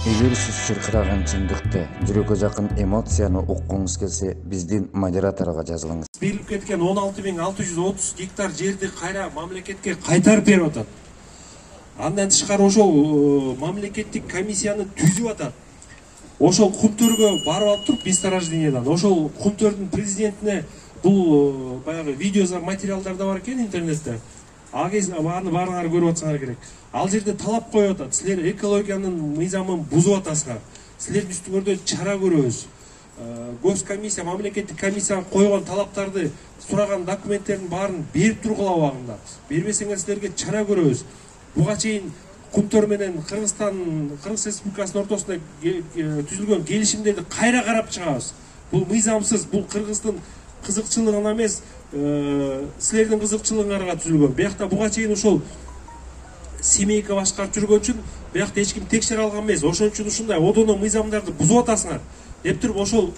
Эгер сиз чыркыраган чындыкты, жүрөккө жакын эмоцияны уккуңуз келсе, биздин модераторго жазылыңыз. Берилип кеткен 16.630 гектар жерди кайра мамлекетке кайтарып берип атат. Андан тышкары ошол мамлекеттик комиссияны түзүп атат. Ошол кумтөргө барып алып туруп месторождениядан, ошол кумтөрдүн президентине бул баягы видео материалдарда бар экен интернетте. Аны баарыңар көрүп атсаңар керек. Ал жерде талап коюп атат. Силер экологиянын мыйзамын бузуп атасыңар. Силердин үстүңөрдөн чара көрөбүз. Госкомиссия, мамлекеттик комиссия койгон талаптарды, сураган документтердин баарын берип тургула убагында. Бербесеңер силерге чара көрөбүз. Буга чейин Кумтөр менен Кыргыз Республикасынын ортосунда түзүлгөн келишимдерди кайра карап чыгабыз. Бул мыйзамсыз, бул Кыргыздын кызыкчылыгына эмес, силердин кызыкчылыгыңарга түзүлгөн. Биякта буга чейин ошол семейка башкарып жүргөн үчүн биякта эч ким текшере алган эмес. Ошон үчүн ушундай одоно мыйзамдарды бузуп атасыңар деп туруп ошол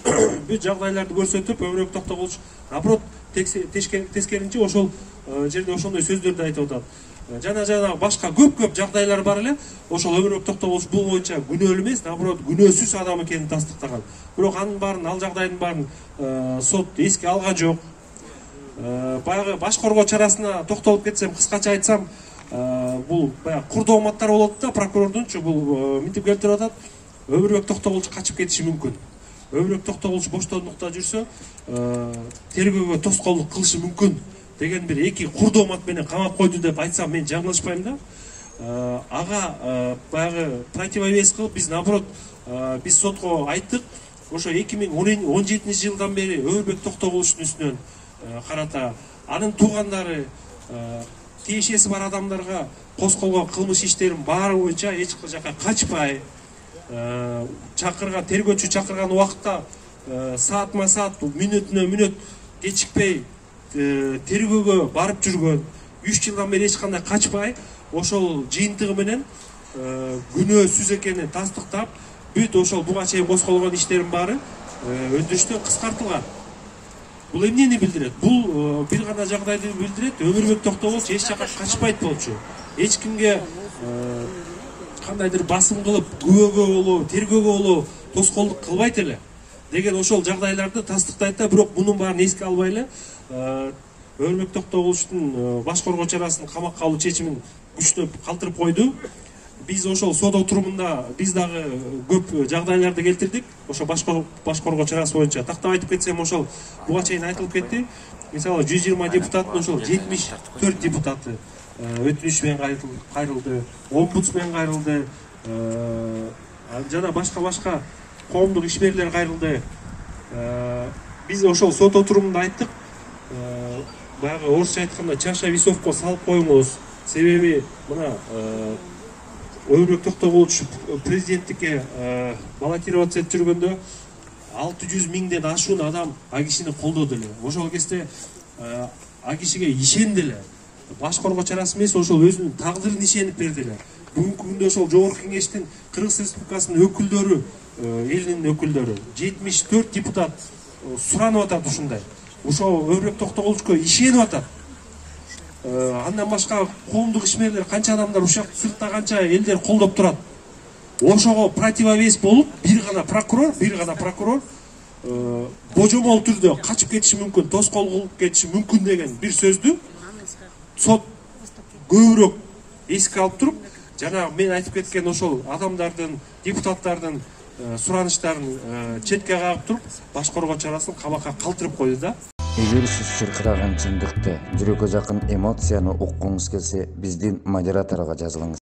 бүт жагдайларды көрсөтүп өмүрөк токтогулчу наоборот тескеринче ошол жерде ошондой сөздөрдү айтып атат. Жана башка көп жагдайлар бар эле. Ошол өмүрөк токтогулчу бул боюнча күнөөлүү эмес, наоборот күнөөсүз адам экенин тастыктаган. Бирок анын баарын, ал жагдайдын баарын сот эске алган жок. Баягы баш коргоо чарасына токтолуп кетсем, кыскача айтсам, бул баягы кур дооматтар болот да, прокурордунчу бул мынтип келтирип атат. Өмүрбек Токтогулчу качып кетиши мүмкүн. Өмүрбек Токтогулчу боштондукта жүрсө, тергөөгө тоскоолдук кылышы мүмкүн деген бир эки кур доомат менен камап койду деп айтсам мен жаңылышпайм да. Ага баягы противовес кылып биз наоборот биз сотко айттык. Ошо 2017-жылдан бери Өмүрбек Токтогулчунун үстүнөн карата анын туугандары тиешеси бар адамдарга косколгон кылмыш иштерин баары боюнча эч жака качпай, тергөөчү чакырган убакытта саатма саат, мүнөтүнө мүнөт кечикпей тергөөгө барып жүргөн, 3 жылдан бери эч кандай качпай, ошол жыйынтыгы менен күнөөсүз экенин тастыктап, бүт ошол буга чейин косколгон иштерин баары өндүрүштөн кыскартылган. Бул эмнени билдирет? Бул бир гана жагдайды билдирет. Өмүрбек Токтогулчу эч жака качпайт болчу. Эч кимге кандайдыр басым кылып, күбөгө болобу, тергөөгө болобу тоскоолдук кылбайт эле деген ошол жагдайларды тастыктайт да, бирок мунун баарын эске албай эле Өмүрбек Токтогулчунун баш коргоо чарасын камакка алуу чечимин күчтөп калтырып койду. Биз ошол сот отурумунда биз дагы көп жагдайларды келтирдик. Ошо баш коргоо чарасы боюнча тактап айтып кетсем, ошол буга чейин айтылып кетти. Мисалы 120 депутаттын ошол 74 депутаты өтүнүш менен кайрылды, омбудсмен кайрылды, жана башка коомдук ишмерлер кайрылды. Биз ошол сот отурумунда айттык, баягы орусча айтканда чаша весовко салып коюңуз. Себеби мына Өмүрбек Токтогулчу президенттикке баллотироваться этип жүргөндө 600 миңден ашуун адам ал кишини колдоду эле. Ошол кезде ал кишиге ишенди эле. Баш коргоо чарасы эмес, ошол өзүнүн тагдырын ишенип берди эле. Бүгүнкү күндө ошол Жогорку Кеңештин Кыргыз Республикасынын өкүлдөрү, элинин өкүлдөрү 74 депутат суранып атат ушундай. Ошол Өмүрбек Токтогулчуга ишенип атат. Андан башка коомдук ишмерлер, канча адамдар ушак сыртта канча элдер колдоп турат. Ошого противовес болуп бир гана прокурор божомол түрдө качып кетиши мүмкүн, тоскоол кылып кетиши мүмкүн деген бир сөздү сот көбүрөөк эске алып туруп, жана мен айтып кеткен ошол адамдардын, депутаттардын сураныштарын четке кагып туруп, баш коргоо чарасын камакка калтырып койду да. Эгер сиз чыркыраган чындыкты, жүрөккө жакын эмоцияны уккуңуз келсе, биздин модераторго жазылыңыз.